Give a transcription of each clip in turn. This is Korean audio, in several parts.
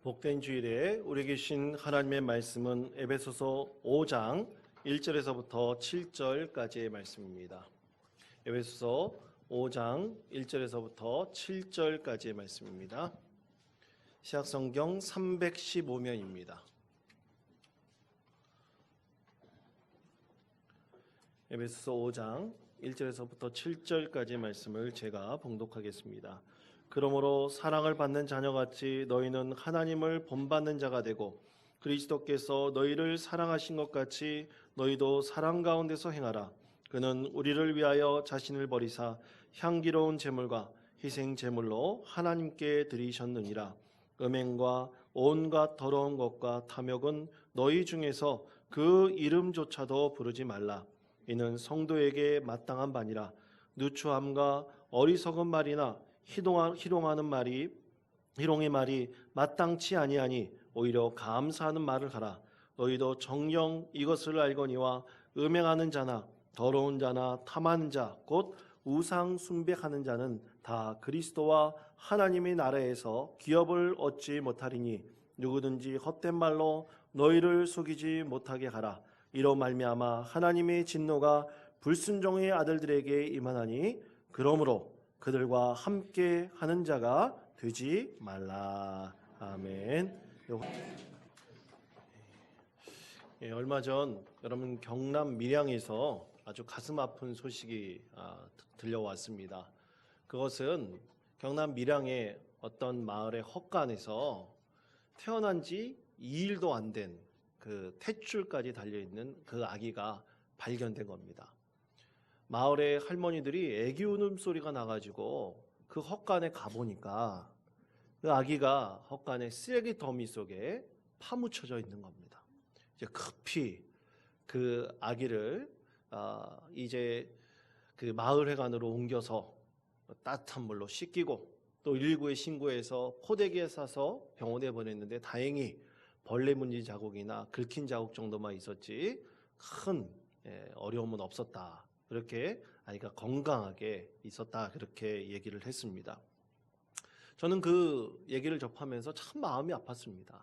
복된 주일에 우리에게 주신 하나님의 말씀은 에베소서 5장 1절에서부터 7절까지의 말씀입니다. 에베소서 5장 1절에서부터 7절까지의 말씀입니다. 시약성경 315면입니다. 에베소서 5장 1절에서부터 7절까지의 말씀을 제가 봉독하겠습니다. 그러므로 사랑을 받는 자녀같이 너희는 하나님을 본받는 자가 되고 그리스도께서 너희를 사랑하신 것 같이 너희도 사랑 가운데서 행하라. 그는 우리를 위하여 자신을 버리사 향기로운 제물과 희생 제물로 하나님께 드리셨느니라. 음행과 온갖 더러운 것과 탐욕은 너희 중에서 그 이름조차도 부르지 말라. 이는 성도에게 마땅한 바니라. 누추함과 어리석은 말이나 희롱의 말이 마땅치 아니하니 오히려 감사하는 말을 하라. 너희도 정녕 이것을 알거니와 음행하는 자나 더러운 자나 탐하는 자 곧 우상 숭배하는 자는 다 그리스도와 하나님의 나라에서 기업을 얻지 못하리니 누구든지 헛된 말로 너희를 속이지 못하게 하라. 이로 말미암아 하나님의 진노가 불순종의 아들들에게 임하나니 그러므로 그들과 함께 하는 자가 되지 말라. 아멘. 얼마 전 여러분 경남 밀양에서 아주 가슴 아픈 소식이 들려왔습니다. 그것은 경남 밀양의 어떤 마을의 헛간에서 태어난 지 2일도 안 된 그 탯줄까지 달려있는 그 아기가 발견된 겁니다. 마을의 할머니들이 애기 울음소리가 나가지고 그 헛간에 가보니까 그 아기가 헛간의 쓰레기 더미 속에 파묻혀져 있는 겁니다. 이제 급히 그 아기를 이제 그 마을회관으로 옮겨서 따뜻한 물로 씻기고 또 119에 신고해서 포대기에 싸서 병원에 보냈는데 다행히 벌레 문지 자국이나 긁힌 자국 정도만 있었지 큰 어려움은 없었다. 그렇게 아이가 건강하게 있었다. 그렇게 얘기를 했습니다. 저는 그 얘기를 접하면서 참 마음이 아팠습니다.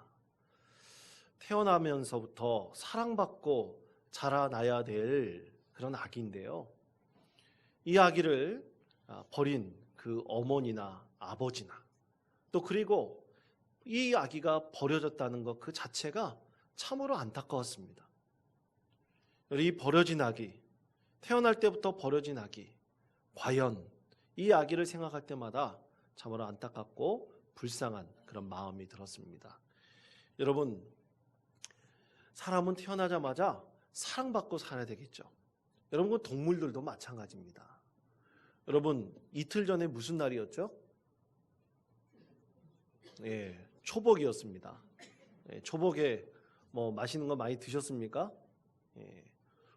태어나면서부터 사랑받고 자라나야 될 그런 아기인데요. 이 아기를 버린 그 어머니나 아버지나 또 그리고 이 아기가 버려졌다는 것 그 자체가 참으로 안타까웠습니다. 이 버려진 아기, 태어날 때부터 버려진 아기, 과연 이 아기를 생각할 때마다 참으로 안타깝고 불쌍한 그런 마음이 들었습니다. 여러분, 사람은 태어나자마자 사랑받고 살아야 되겠죠. 여러분, 그 동물들도 마찬가지입니다. 여러분, 이틀 전에 무슨 날이었죠? 초복이었습니다. 초복에 뭐 맛있는 거 많이 드셨습니까?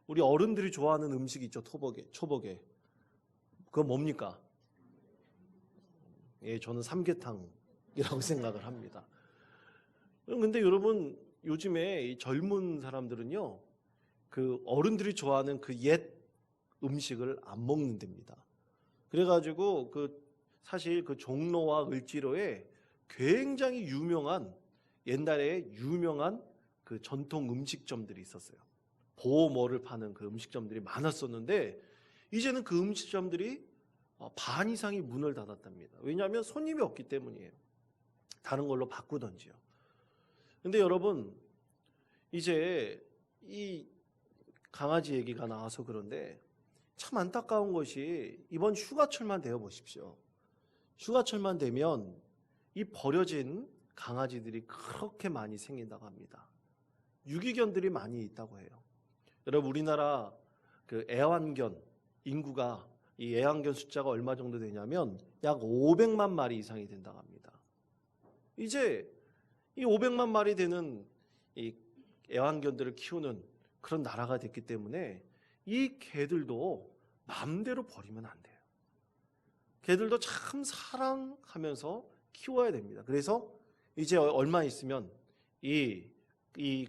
우리 어른들이 좋아하는 음식 있죠, 초복에. 그거 뭡니까? 저는 삼계탕이라고 생각을 합니다. 근데 여러분, 요즘에 이 젊은 사람들은요, 그 어른들이 좋아하는 그 옛 음식을 안 먹는답니다. 그래가지고 사실 그 종로와 을지로에 굉장히 유명한 옛날에 유명한 그 전통 음식점들이 있었어요. 보모를 파는 그 음식점들이 많았었는데 이제는 그 음식점들이 반 이상이 문을 닫았답니다. 왜냐하면 손님이 없기 때문이에요. 다른 걸로 바꾸던지요. 근데 여러분, 이제 이 강아지 얘기가 나와서 그런데 참 안타까운 것이 이번 휴가철만 되어 보십시오. 휴가철만 되면 이 버려진 강아지들이 그렇게 많이 생긴다고 합니다. 유기견들이 많이 있다고 해요. 여러분, 우리나라 그 애완견 인구가 이 애완견 숫자가 얼마 정도 되냐면 약 500만 마리 이상이 된다고 합니다. 이제 이 500만 마리 되는 이 애완견들을 키우는 그런 나라가 됐기 때문에 이 개들도 마음대로 버리면 안 돼요. 개들도 참 사랑하면서 키워야 됩니다. 그래서 이제 얼마 있으면 이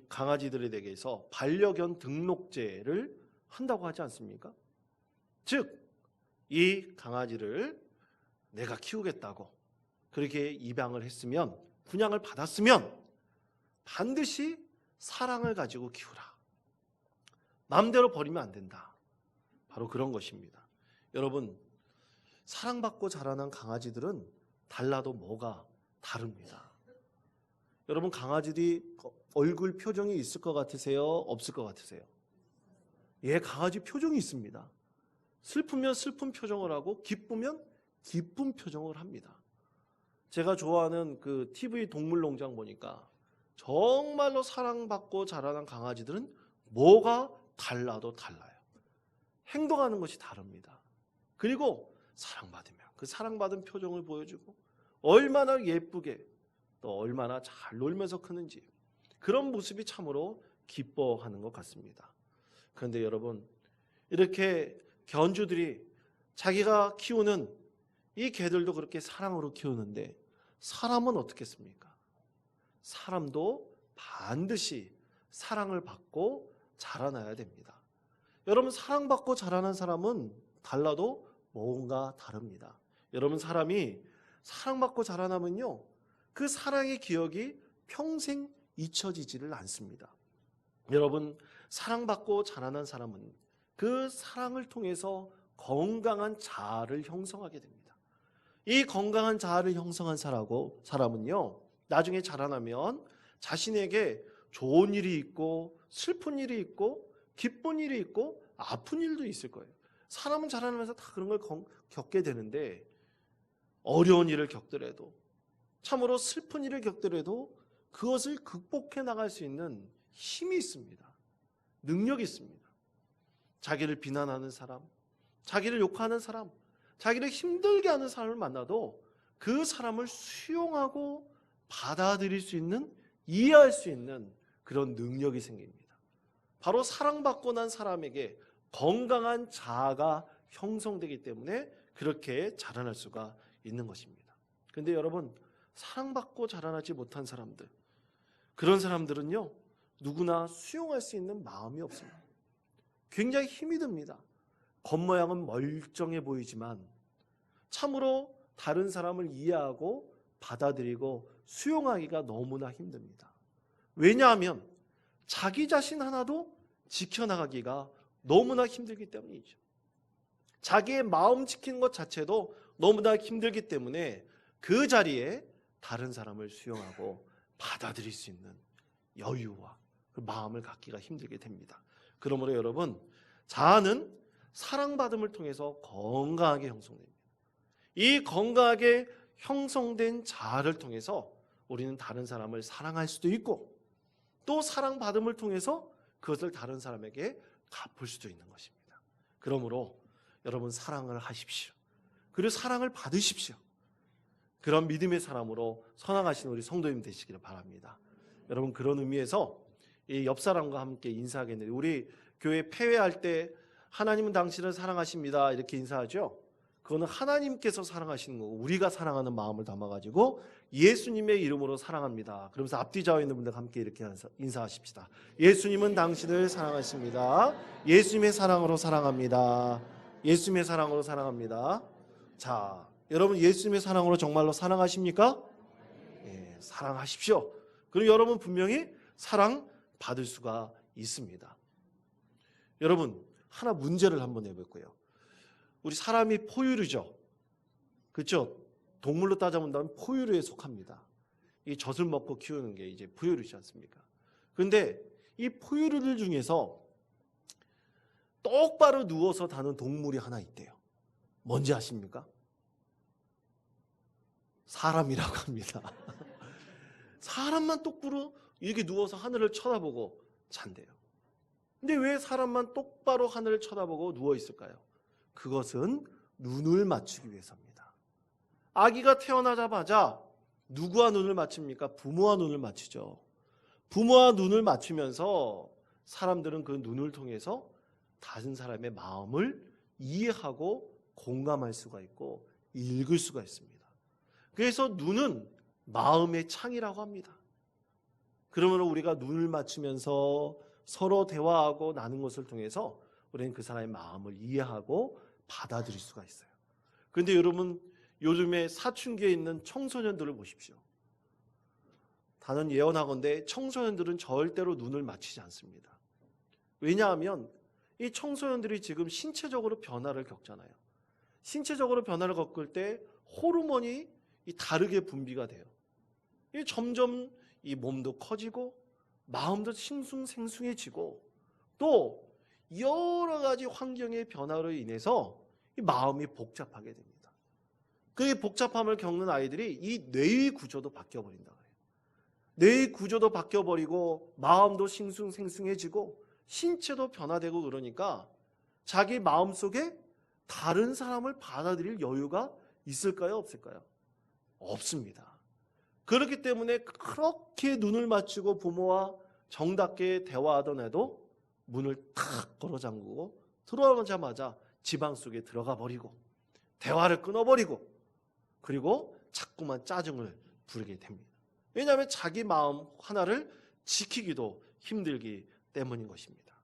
강아지들에 대해서 반려견 등록제를 한다고 하지 않습니까? 즉, 이 강아지를 내가 키우겠다고 그렇게 입양을 했으면 분양을 받았으면 반드시 사랑을 가지고 키우라. 마음대로 버리면 안 된다. 바로 그런 것입니다. 여러분, 사랑받고 자라난 강아지들은 달라도 뭐가 다릅니다. 여러분, 강아지들이 얼굴 표정이 있을 것 같으세요? 없을 것 같으세요? 예, 강아지 표정이 있습니다. 슬프면 슬픈 표정을 하고 기쁘면 기쁜 표정을 합니다. 제가 좋아하는 그 TV 동물농장 보니까 정말로 사랑받고 자라난 강아지들은 뭐가 달라도 달라요. 행동하는 것이 다릅니다. 그리고 사랑받으면 그 사랑받은 표정을 보여주고 얼마나 예쁘게 또 얼마나 잘 놀면서 크는지 그런 모습이 참으로 기뻐하는 것 같습니다. 그런데 여러분, 이렇게 견주들이 자기가 키우는 이 개들도 그렇게 사랑으로 키우는데 사람은 어떻겠습니까? 사람도 반드시 사랑을 받고 자라나야 됩니다. 여러분, 사랑받고 자라는 사람은 달라도 뭔가 다릅니다. 여러분, 사람이 사랑받고 자라나면요, 그 사랑의 기억이 평생 잊혀지지를 않습니다. 여러분, 사랑받고 자라난 사람은 그 사랑을 통해서 건강한 자아를 형성하게 됩니다. 이 건강한 자아를 형성한 사람은요, 나중에 자라나면 자신에게 좋은 일이 있고 슬픈 일이 있고 기쁜 일이 있고 아픈 일도 있을 거예요. 사람은 자라나면서 다 그런 걸 겪게 되는데, 어려운 일을 겪더라도, 참으로 슬픈 일을 겪더라도 그것을 극복해 나갈 수 있는 힘이 있습니다. 능력이 있습니다. 자기를 비난하는 사람, 자기를 욕하는 사람, 자기를 힘들게 하는 사람을 만나도 그 사람을 수용하고 받아들일 수 있는, 이해할 수 있는 그런 능력이 생깁니다. 바로 사랑받고 난 사람에게 건강한 자아가 형성되기 때문에 그렇게 자라날 수가 있는 것입니다. 그런데 여러분, 사랑받고 자라나지 못한 사람들, 그런 사람들은요, 누구나 수용할 수 있는 마음이 없습니다. 굉장히 힘이 듭니다. 겉모양은 멀쩡해 보이지만 참으로 다른 사람을 이해하고 받아들이고 수용하기가 너무나 힘듭니다. 왜냐하면 자기 자신 하나도 지켜나가기가 너무나 힘들기 때문이죠. 자기의 마음 지키는 것 자체도 너무나 힘들기 때문에 그 자리에 다른 사람을 수용하고 받아들일 수 있는 여유와 그 마음을 갖기가 힘들게 됩니다. 그러므로 여러분, 자아는 사랑받음을 통해서 건강하게 형성됩니다. 이 건강하게 형성된 자아를 통해서 우리는 다른 사람을 사랑할 수도 있고, 또 사랑받음을 통해서 그것을 다른 사람에게 갚을 수도 있는 것입니다. 그러므로 여러분, 사랑을 하십시오. 그리고 사랑을 받으십시오. 그런 믿음의 사람으로 선항하신 우리 성도님 되시기를 바랍니다. 여러분, 그런 의미에서 이 옆 사람과 함께 인사하겠는데, 우리 교회 폐회할 때 하나님은 당신을 사랑하십니다 이렇게 인사하죠. 그거는 하나님께서 사랑하시는 거고, 우리가 사랑하는 마음을 담아가지고 예수님의 이름으로 사랑합니다. 그러면서 앞뒤 좌우에 있는 분들과 함께 이렇게 인사하십시다. 예수님은 당신을 사랑하십니다. 예수님의 사랑으로 사랑합니다. 예수님의 사랑으로 사랑합니다. 자, 여러분, 예수님의 사랑으로 정말로 사랑하십니까? 예, 사랑하십시오. 그리고 여러분 분명히 사랑 받을 수가 있습니다. 여러분, 하나 문제를 한번 내볼 거예요. 우리 사람이 포유류죠. 그렇죠? 동물로 따져본다면 포유류에 속합니다. 이 젖을 먹고 키우는 게 이제 포유류지 않습니까? 그런데 이 포유류들 중에서 똑바로 누워서 다는 동물이 하나 있대요. 뭔지 아십니까? 사람이라고 합니다. 사람만 똑바로 이렇게 누워서 하늘을 쳐다보고 잔대요. 근데 왜 사람만 똑바로 하늘을 쳐다보고 누워 있을까요? 그것은 눈을 맞추기 위해서입니다. 아기가 태어나자마자 누구와 눈을 맞춥니까? 부모와 눈을 맞추죠. 부모와 눈을 맞추면서 사람들은 그 눈을 통해서 다른 사람의 마음을 이해하고 공감할 수가 있고 읽을 수가 있습니다. 그래서 눈은 마음의 창이라고 합니다. 그러므로 우리가 눈을 맞추면서 서로 대화하고 나눈 것을 통해서 우리는 그 사람의 마음을 이해하고 받아들일 수가 있어요. 그런데 여러분, 요즘에 사춘기에 있는 청소년들을 보십시오. 단언 예언하건대 청소년들은 절대로 눈을 맞추지 않습니다. 왜냐하면 이 청소년들이 지금 신체적으로 변화를 겪잖아요. 신체적으로 변화를 겪을 때 호르몬이 다르게 분비가 돼요. 점점 이 몸도 커지고 마음도 싱숭생숭해지고 또 여러 가지 환경의 변화로 인해서 이 마음이 복잡하게 됩니다. 그 복잡함을 겪는 아이들이 이 뇌의 구조도 바뀌어버린다 그래요. 뇌의 구조도 바뀌어버리고 마음도 싱숭생숭해지고 신체도 변화되고 그러니까 자기 마음속에 다른 사람을 받아들일 여유가 있을까요? 없을까요? 없습니다. 그렇기 때문에 그렇게 눈을 맞추고 부모와 정답게 대화하던 애도 문을 탁 걸어 잠그고 들어오자마자 지방 속에 들어가 버리고 대화를 끊어버리고 그리고 자꾸만 짜증을 부리게 됩니다. 왜냐하면 자기 마음 하나를 지키기도 힘들기 때문인 것입니다.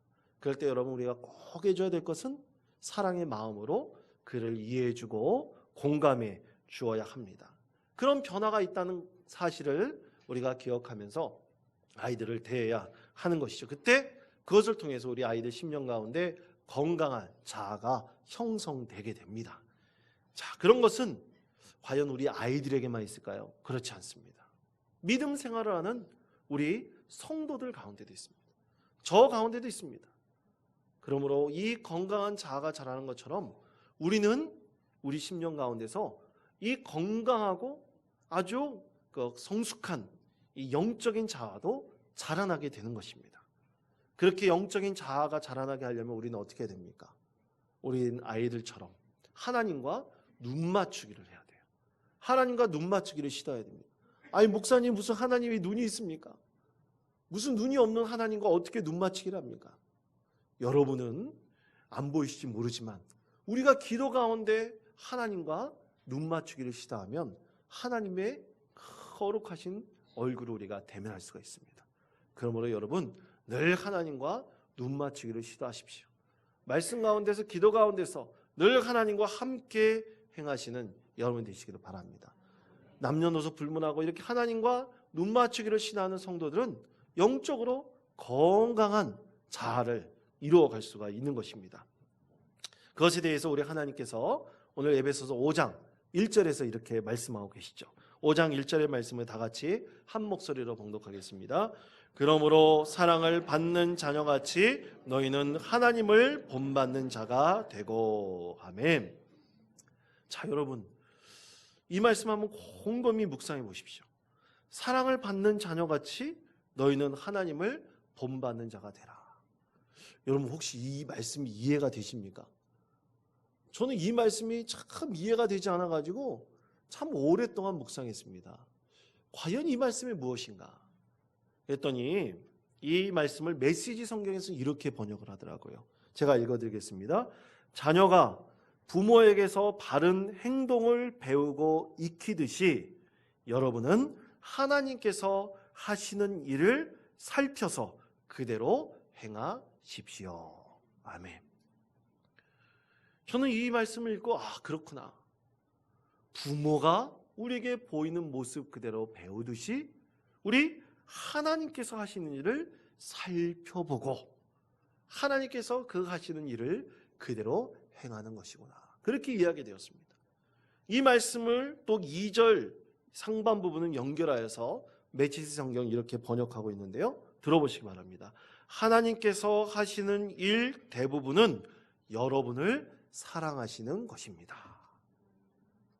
그럴 때 여러분 우리가 꼭 해줘야 될 것은 사랑의 마음으로 그를 이해해주고 공감해 주어야 합니다. 그런 변화가 있다는 사실을 우리가 기억하면서 아이들을 대해야 하는 것이죠. 그때 그것을 통해서 우리 아이들 심령 가운데 건강한 자아가 형성되게 됩니다. 자, 그런 것은 과연 우리 아이들에게만 있을까요? 그렇지 않습니다. 믿음 생활을 하는 우리 성도들 가운데도 있습니다. 저 가운데도 있습니다. 그러므로 이 건강한 자아가 자라는 것처럼 우리는 우리 심령 가운데서 이 건강하고 아주 성숙한 이 영적인 자아도 자라나게 되는 것입니다. 그렇게 영적인 자아가 자라나게 하려면 우리는 어떻게 해야 됩니까? 우리는 아이들처럼 하나님과 눈 맞추기를 해야 돼요. 하나님과 눈 맞추기를 시도해야 됩니다. 아니 목사님 무슨 하나님이 눈이 있습니까? 무슨 눈이 없는 하나님과 어떻게 눈 맞추기를 합니까? 여러분은 안 보이실지 모르지만 우리가 기도 가운데 하나님과 눈 맞추기를 시도하면 하나님의 거룩하신 얼굴을 우리가 대면할 수가 있습니다. 그러므로 여러분 늘 하나님과 눈 맞추기를 시도하십시오. 말씀 가운데서 기도 가운데서 늘 하나님과 함께 행하시는 여러분 되시기를 바랍니다. 남녀노소 불문하고 이렇게 하나님과 눈 맞추기를 시도하는 성도들은 영적으로 건강한 자아를 이루어갈 수가 있는 것입니다. 그것에 대해서 우리 하나님께서 오늘 에베소서 5장 1절에서 이렇게 말씀하고 계시죠. 5장 1절의 말씀을 다 같이 한 목소리로 봉독하겠습니다. 그러므로 사랑을 받는 자녀같이 너희는 하나님을 본받는 자가 되고. 아멘. 자, 여러분 이 말씀 한번 곰곰이 묵상해 보십시오. 사랑을 받는 자녀같이 너희는 하나님을 본받는 자가 되라. 여러분 혹시 이 말씀이 이해가 되십니까? 저는 이 말씀이 참 이해가 되지 않아가지고 참 오랫동안 묵상했습니다. 과연 이 말씀이 무엇인가? 그랬더니 이 말씀을 메시지 성경에서 이렇게 번역을 하더라고요. 제가 읽어드리겠습니다. 자녀가 부모에게서 바른 행동을 배우고 익히듯이 여러분은 하나님께서 하시는 일을 살펴서 그대로 행하십시오. 아멘. 저는 이 말씀을 읽고 그렇구나. 부모가 우리에게 보이는 모습 그대로 배우듯이 우리 하나님께서 하시는 일을 살펴보고 하나님께서 그 하시는 일을 그대로 행하는 것이구나. 그렇게 이해하게 되었습니다. 이 말씀을 또 2절 상반 부분은 연결하여서 메시지 성경 이렇게 번역하고 있는데요. 들어보시기 바랍니다. 하나님께서 하시는 일 대부분은 여러분을 사랑하시는 것입니다.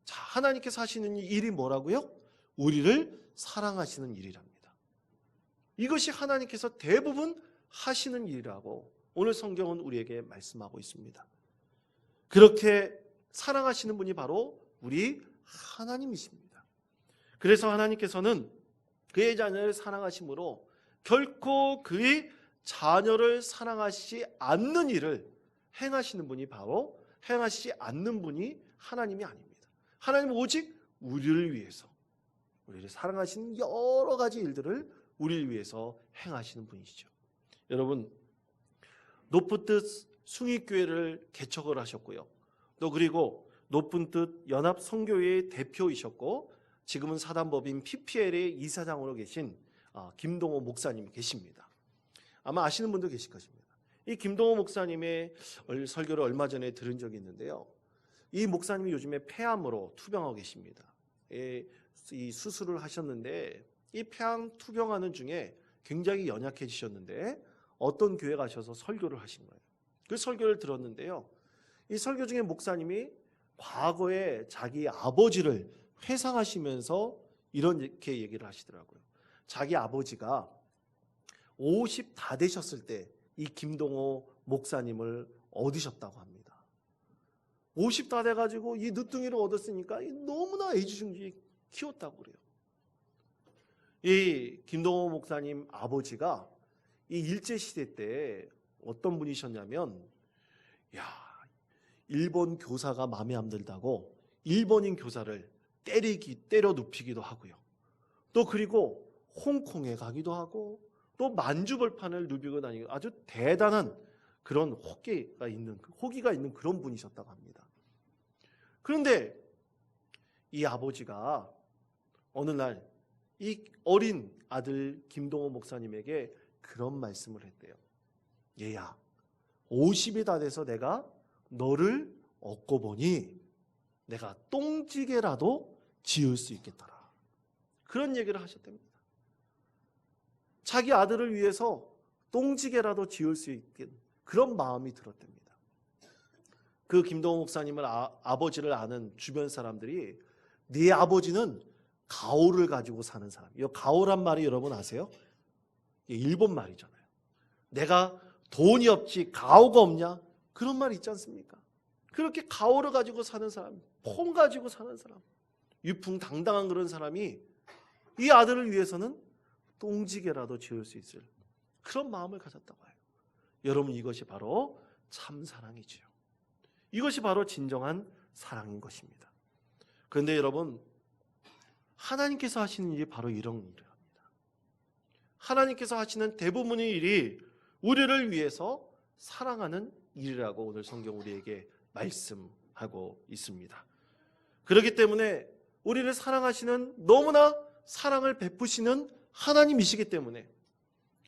자, 하나님께서 하시는 일이 뭐라고요? 우리를 사랑하시는 일이랍니다. 이것이 하나님께서 대부분 하시는 일이라고 오늘 성경은 우리에게 말씀하고 있습니다. 그렇게 사랑하시는 분이 바로 우리 하나님이십니다. 그래서 하나님께서는 그의 자녀를 사랑하심으로 결코 그의 자녀를 사랑하시지 않는 일을 행하시는 분이 바로 행하시지 않는 분이 하나님이 아닙니다. 하나님은 오직 우리를 위해서 우리를 사랑하시는 여러 가지 일들을 우리를 위해서 행하시는 분이시죠. 여러분 높은 뜻 숭의교회를 개척을 하셨고요. 또 그리고 높은 뜻 연합 선교회의 대표이셨고 지금은 사단법인 PPL의 이사장으로 계신 김동호 목사님이 계십니다. 아마 아시는 분도 계실 것입니다. 이 김동호 목사님의 설교를 얼마 전에 들은 적이 있는데요. 이 목사님이 요즘에 폐암으로 투병하고 계십니다. 이 수술을 하셨는데 이 폐암 투병하는 중에 굉장히 연약해지셨는데 어떤 교회 가셔서 설교를 하신 거예요. 그 설교를 들었는데요. 이 설교 중에 목사님이 과거에 자기 아버지를 회상하시면서 이렇게 얘기를 하시더라고요. 자기 아버지가 50 다 되셨을 때 이 김동호 목사님을 얻으셨다고 합니다. 50 다 돼가지고 이 늦둥이를 얻었으니까 너무나 애지중지 키웠다고 그래요. 이 김동호 목사님 아버지가 이 일제시대 때 어떤 분이셨냐면, 일본 교사가 마음에 안 들다고 일본인 교사를 때려 눕히기도 하고요. 또 그리고 홍콩에 가기도 하고 또 만주벌판을 누비고 다니고 아주 대단한 그런 호기가 있는 그런 분이셨다고 합니다. 그런데 이 아버지가 어느 날 이 어린 아들 김동호 목사님에게 그런 말씀을 했대요. 얘야, 50이 다 돼서 내가 너를 얻고 보니 내가 똥지게라도 지을 수 있겠더라. 그런 얘기를 하셨답니다. 자기 아들을 위해서 똥지게라도 지을 수 있는 그런 마음이 들었답니다. 그 김동호 목사님을 아버지를 아는 주변 사람들이 네 아버지는 가오를 가지고 사는 사람. 이 가오란 말이 여러분 아세요? 일본 말이잖아요. 내가 돈이 없지 가오가 없냐? 그런 말 있지 않습니까? 그렇게 가오를 가지고 사는 사람, 폰 가지고 사는 사람, 위풍당당한 그런 사람이 이 아들을 위해서는 똥지게라도 지을 수 있을 그런 마음을 가졌다고 해요. 여러분, 이것이 바로 참 사랑이지요. 이것이 바로 진정한 사랑인 것입니다. 그런데 여러분, 하나님께서 하시는 일이 바로 이런 일을 합니다. 하나님께서 하시는 대부분의 일이 우리를 위해서 사랑하는 일이라고 오늘 성경 우리에게 말씀하고 있습니다. 그렇기 때문에 우리를 사랑하시는, 너무나 사랑을 베푸시는 하나님이시기 때문에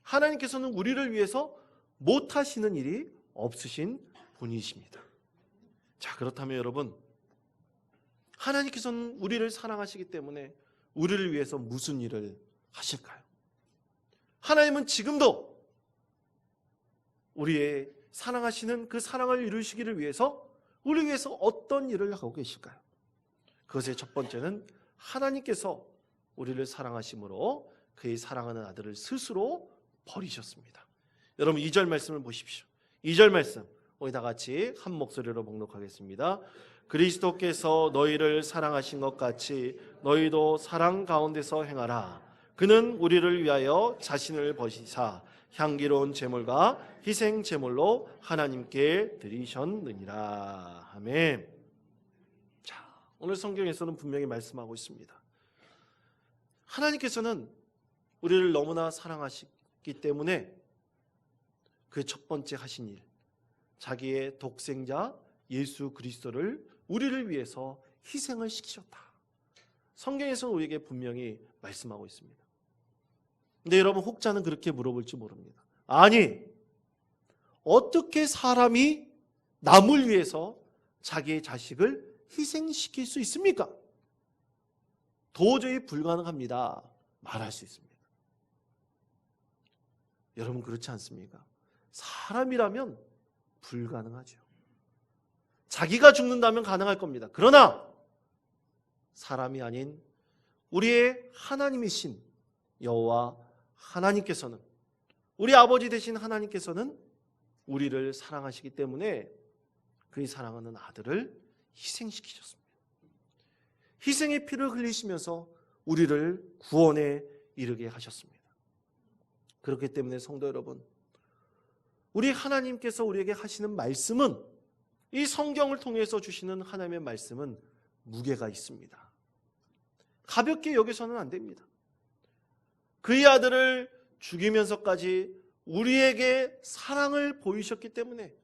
하나님께서는 우리를 위해서 못하시는 일이 없으신 분이십니다. 자, 그렇다면 여러분, 하나님께서는 우리를 사랑하시기 때문에 우리를 위해서 무슨 일을 하실까요? 하나님은 지금도 우리의 사랑하시는 그 사랑을 이루시기를 위해서 우리 위해서 어떤 일을 하고 계실까요? 그것의 첫 번째는 하나님께서 우리를 사랑하심으로 그의 사랑하는 아들을 스스로 버리셨습니다. 여러분, 2절 말씀을 보십시오. 2절 말씀 우리 다 같이 한 목소리로 봉독하겠습니다. 그리스도께서 너희를 사랑하신 것 같이 너희도 사랑 가운데서 행하라. 그는 우리를 위하여 자신을 버리사 향기로운 제물과 희생 제물로 하나님께 드리셨느니라. 아멘. 자, 오늘 성경에서는 분명히 말씀하고 있습니다. 하나님께서는 우리를 너무나 사랑하시기 때문에 그 첫 번째 하신 일, 자기의 독생자 예수 그리스도를 우리를 위해서 희생을 시키셨다. 성경에서 우리에게 분명히 말씀하고 있습니다. 근데 여러분, 혹자는 그렇게 물어볼지 모릅니다. 아니, 어떻게 사람이 남을 위해서 자기의 자식을 희생시킬 수 있습니까? 도저히 불가능합니다. 말할 수 있습니다. 여러분, 그렇지 않습니까? 사람이라면 불가능하죠. 자기가 죽는다면 가능할 겁니다. 그러나 사람이 아닌 우리의 하나님이신 여호와 하나님께서는, 우리 아버지 되신 하나님께서는 우리를 사랑하시기 때문에 그의 사랑하는 아들을 희생시키셨습니다. 희생의 피를 흘리시면서 우리를 구원에 이르게 하셨습니다. 그렇기 때문에 성도 여러분, 우리 하나님께서 우리에게 하시는 말씀은, 이 성경을 통해서 주시는 하나님의 말씀은 무게가 있습니다. 가볍게 여기서는 안 됩니다. 그의 아들을 죽이면서까지 우리에게 사랑을 보이셨기 때문에,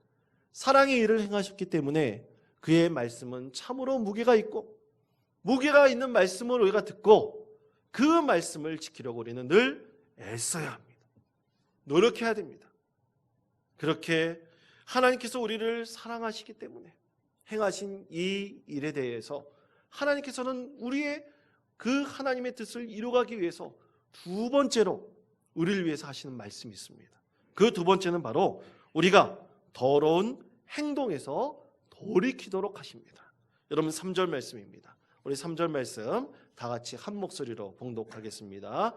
사랑의 일을 행하셨기 때문에 그의 말씀은 참으로 무게가 있고, 무게가 있는 말씀을 우리가 듣고 그 말씀을 지키려고 우리는 늘 애써야 합니다. 노력해야 됩니다. 그렇게 하나님께서 우리를 사랑하시기 때문에 행하신 이 일에 대해서 하나님께서는 우리의 그 하나님의 뜻을 이루어가기 위해서 두 번째로 우리를 위해서 하시는 말씀이 있습니다. 그 두 번째는 바로 우리가 더러운 행동에서 돌이키도록 하십니다. 여러분 3절 말씀입니다. 우리 3절 말씀 다 같이 한 목소리로 봉독하겠습니다.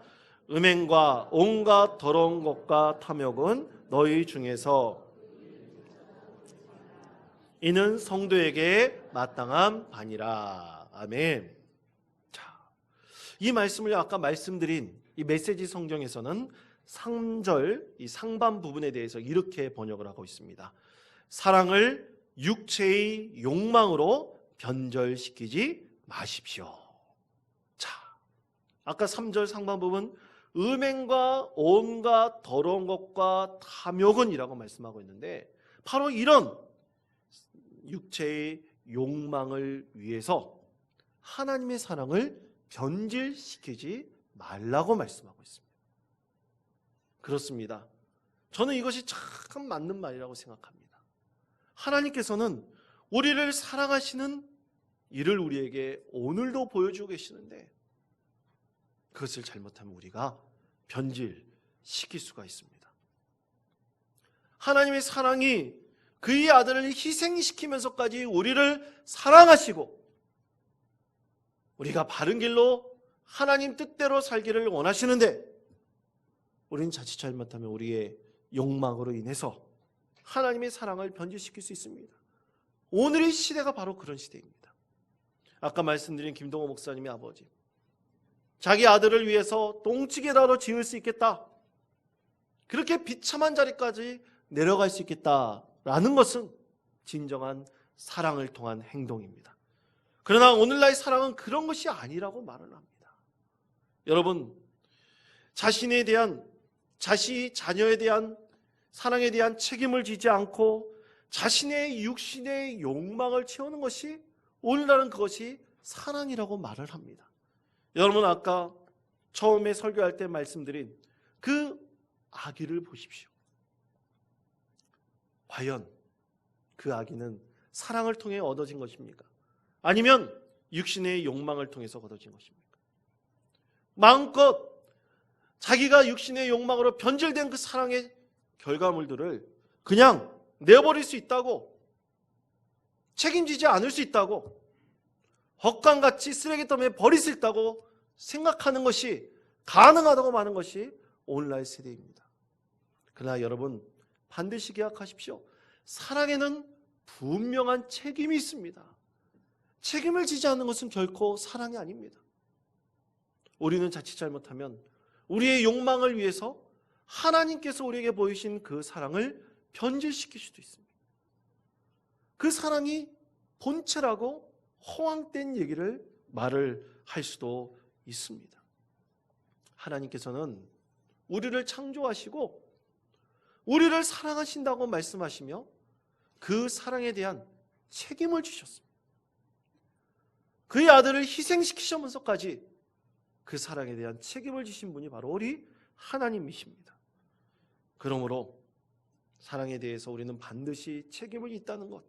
음행과 온갖 더러운 것과 탐욕은 너희 중에서 이는 성도에게 마땅한 바니라. 아멘. 자, 이 말씀을 아까 말씀드린 이 메시지 성경에서는 3절 이 상반 부분에 대해서 이렇게 번역을 하고 있습니다. 사랑을 육체의 욕망으로 변절시키지 마십시오. 자, 아까 3절 상반 부분 음행과 온갖 더러운 것과 탐욕은 이라고 말씀하고 있는데 바로 이런 육체의 욕망을 위해서 하나님의 사랑을 변질시키지 말라고 말씀하고 있습니다. 그렇습니다. 저는 이것이 참 맞는 말이라고 생각합니다. 하나님께서는 우리를 사랑하시는 이를 우리에게 오늘도 보여주고 계시는데 그것을 잘못하면 우리가 변질시킬 수가 있습니다. 하나님의 사랑이 그의 아들을 희생시키면서까지 우리를 사랑하시고 우리가 바른 길로 하나님 뜻대로 살기를 원하시는데 우리는 자칫 잘못하면 우리의 욕망으로 인해서 하나님의 사랑을 변질시킬 수 있습니다. 오늘의 시대가 바로 그런 시대입니다. 아까 말씀드린 김동호 목사님의 아버지, 자기 아들을 위해서 똥찌개라도 지을 수 있겠다, 그렇게 비참한 자리까지 내려갈 수 있겠다라는 것은 진정한 사랑을 통한 행동입니다. 그러나 오늘날의 사랑은 그런 것이 아니라고 말을 합니다. 여러분, 자신에 대한 자녀에 대한 사랑에 대한 책임을 지지 않고 자신의 육신의 욕망을 채우는 것이 오늘날은 그것이 사랑이라고 말을 합니다. 여러분, 아까 처음에 설교할 때 말씀드린 그 아기를 보십시오. 과연 그 아기는 사랑을 통해 얻어진 것입니까? 아니면 육신의 욕망을 통해서 얻어진 것입니까? 마음껏 자기가 육신의 욕망으로 변질된 그 사랑의 결과물들을 그냥 내버릴 수 있다고, 책임지지 않을 수 있다고, 헛간같이 쓰레기더미에 버릴 수 있다고 생각하는 것이 가능하다고 말하는 것이 오늘날 세대입니다. 그러나 여러분, 반드시 기억하십시오. 사랑에는 분명한 책임이 있습니다. 책임을 지지 않는 것은 결코 사랑이 아닙니다. 우리는 자칫 잘못하면 우리의 욕망을 위해서 하나님께서 우리에게 보이신 그 사랑을 변질시킬 수도 있습니다. 그 사랑이 본체라고 허황된 얘기를 말을 할 수도 있습니다. 하나님께서는 우리를 창조하시고 우리를 사랑하신다고 말씀하시며 그 사랑에 대한 책임을 주셨습니다. 그의 아들을 희생시키시면서까지 그 사랑에 대한 책임을 지신 분이 바로 우리 하나님이십니다. 그러므로 사랑에 대해서 우리는 반드시 책임을 있다는 것,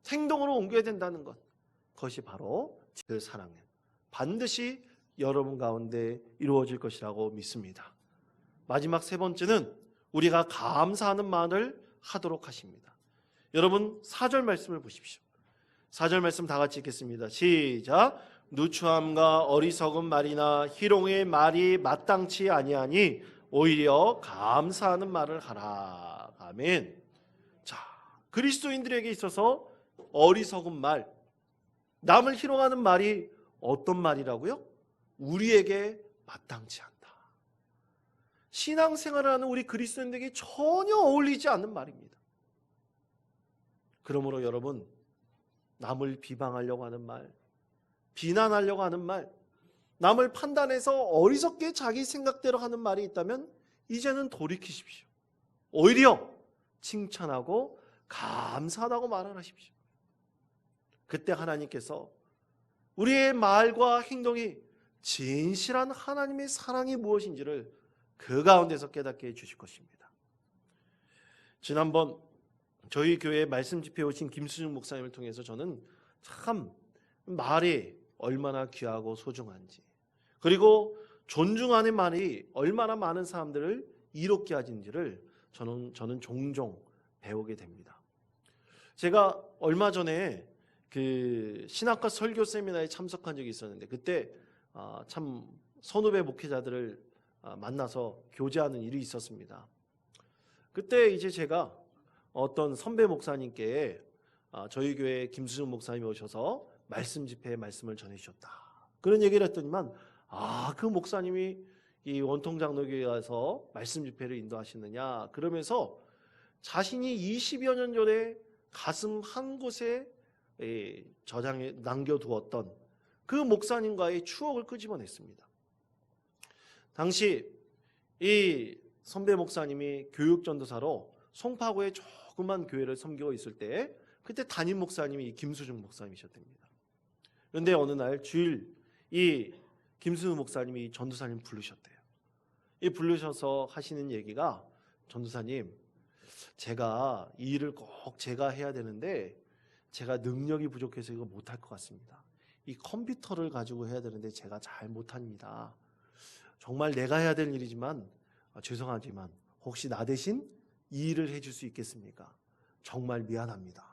행동으로 옮겨야 된다는 것, 그것이 바로 그 사랑은 반드시 여러분 가운데 이루어질 것이라고 믿습니다. 마지막 세 번째는 우리가 감사하는 말을 하도록 하십니다. 여러분 4절 말씀을 보십시오. 4절 말씀 다 같이 읽겠습니다. 시작. 누추함과 어리석은 말이나 희롱의 말이 마땅치 아니하니 오히려 감사하는 말을 하라. 아멘. 자, 그리스도인들에게 있어서 어리석은 말, 남을 희롱하는 말이 어떤 말이라고요? 우리에게 마땅치 않다. 신앙생활을 하는 우리 그리스도인들에게 전혀 어울리지 않는 말입니다. 그러므로 여러분, 남을 비방하려고 하는 말, 비난하려고 하는 말, 남을 판단해서 어리석게 자기 생각대로 하는 말이 있다면 이제는 돌이키십시오. 오히려 칭찬하고 감사하다고 말을 하십시오. 그때 하나님께서 우리의 말과 행동이 진실한 하나님의 사랑이 무엇인지를 그 가운데서 깨닫게 해주실 것입니다. 지난번 저희 교회 말씀 집회에 오신 김수중 목사님을 통해서 저는 참 말이 얼마나 귀하고 소중한지, 그리고 존중하는 말이 얼마나 많은 사람들을 이롭게 하는지를 저는 종종 배우게 됩니다. 제가 얼마 전에 그 신학과 설교 세미나에 참석한 적이 있었는데, 그때 참 선후배 목회자들을 만나서 교제하는 일이 있었습니다. 그때 이제 제가 어떤 선배 목사님께 저희 교회 김수중 목사님이 오셔서 말씀 집회에 말씀을 전해주셨다, 그런 얘기를 했더니만 그 목사님이 이 원통장로교회에 가서 말씀 집회를 인도하시느냐 그러면서 자신이 20여 년 전에 가슴 한 곳에 저장해 남겨두었던 그 목사님과의 추억을 끄집어냈습니다. 당시 이 선배 목사님이 교육전도사로 송파구에 조그만 교회를 섬기고 있을 때, 그때 담임 목사님이 김수중 목사님이셨답니다. 그런데 어느 날 주일 이 김수중 목사님이 전도사님 부르셨대요. 이 부르셔서 하시는 얘기가, 전도사님, 제가 이 일을 꼭 제가 해야 되는데 제가 능력이 부족해서 이거 못할 것 같습니다. 이 컴퓨터를 가지고 해야 되는데 제가 잘 못합니다. 정말 내가 해야 될 일이지만 죄송하지만 혹시 나 대신 이 일을 해줄 수 있겠습니까? 정말 미안합니다.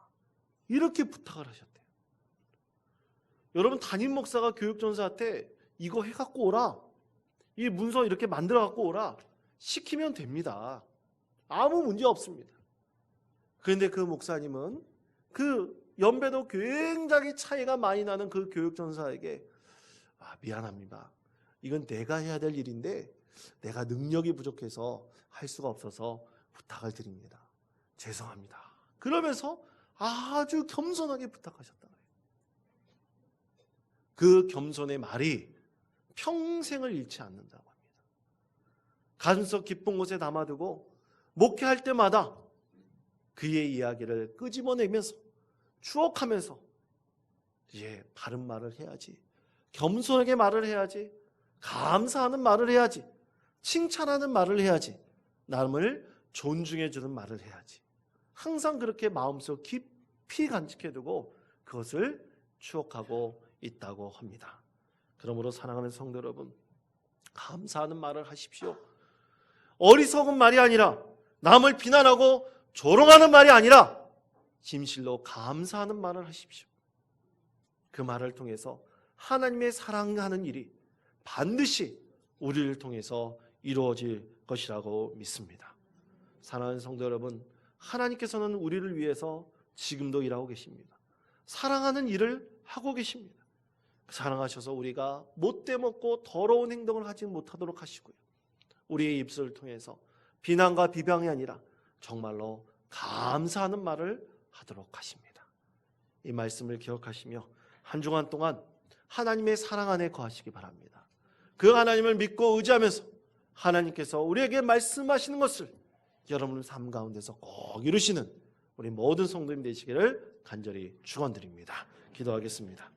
이렇게 부탁을 하셨대요. 여러분, 담임 목사가 교육전사한테 이거 해갖고 오라, 이 문서 이렇게 만들어갖고 오라 시키면 됩니다. 아무 문제 없습니다. 그런데 그 목사님은 그 연배도 굉장히 차이가 많이 나는 그 교육전사에게 미안합니다. 이건 내가 해야 될 일인데 내가 능력이 부족해서 할 수가 없어서 부탁을 드립니다. 죄송합니다. 그러면서 아주 겸손하게 부탁하셨다. 그 겸손의 말이 평생을 잃지 않는다고 합니다. 가슴속 깊은 곳에 담아두고 목회할 때마다 그의 이야기를 끄집어내면서 추억하면서 바른 말을 해야지, 겸손하게 말을 해야지, 감사하는 말을 해야지, 칭찬하는 말을 해야지, 남을 존중해주는 말을 해야지, 항상 그렇게 마음속 깊이 간직해두고 그것을 추억하고 있다고 합니다. 그러므로 사랑하는 성도 여러분, 감사하는 말을 하십시오. 어리석은 말이 아니라, 남을 비난하고 조롱하는 말이 아니라 진실로 감사하는 말을 하십시오. 그 말을 통해서 하나님의 사랑하는 일이 반드시 우리를 통해서 이루어질 것이라고 믿습니다. 사랑하는 성도 여러분, 하나님께서는 우리를 위해서 지금도 일하고 계십니다. 사랑하는 일을 하고 계십니다. 사랑하셔서 우리가 못돼 먹고 더러운 행동을 하지 못하도록 하시고요, 우리의 입술을 통해서 비난과 비방이 아니라 정말로 감사하는 말을 하도록 하십니다. 이 말씀을 기억하시며 한 주간 동안 하나님의 사랑 안에 거하시기 바랍니다. 그 하나님을 믿고 의지하면서 하나님께서 우리에게 말씀하시는 것을 여러분의 삶 가운데서 꼭 이루시는 우리 모든 성도님 되시기를 간절히 축원드립니다. 기도하겠습니다.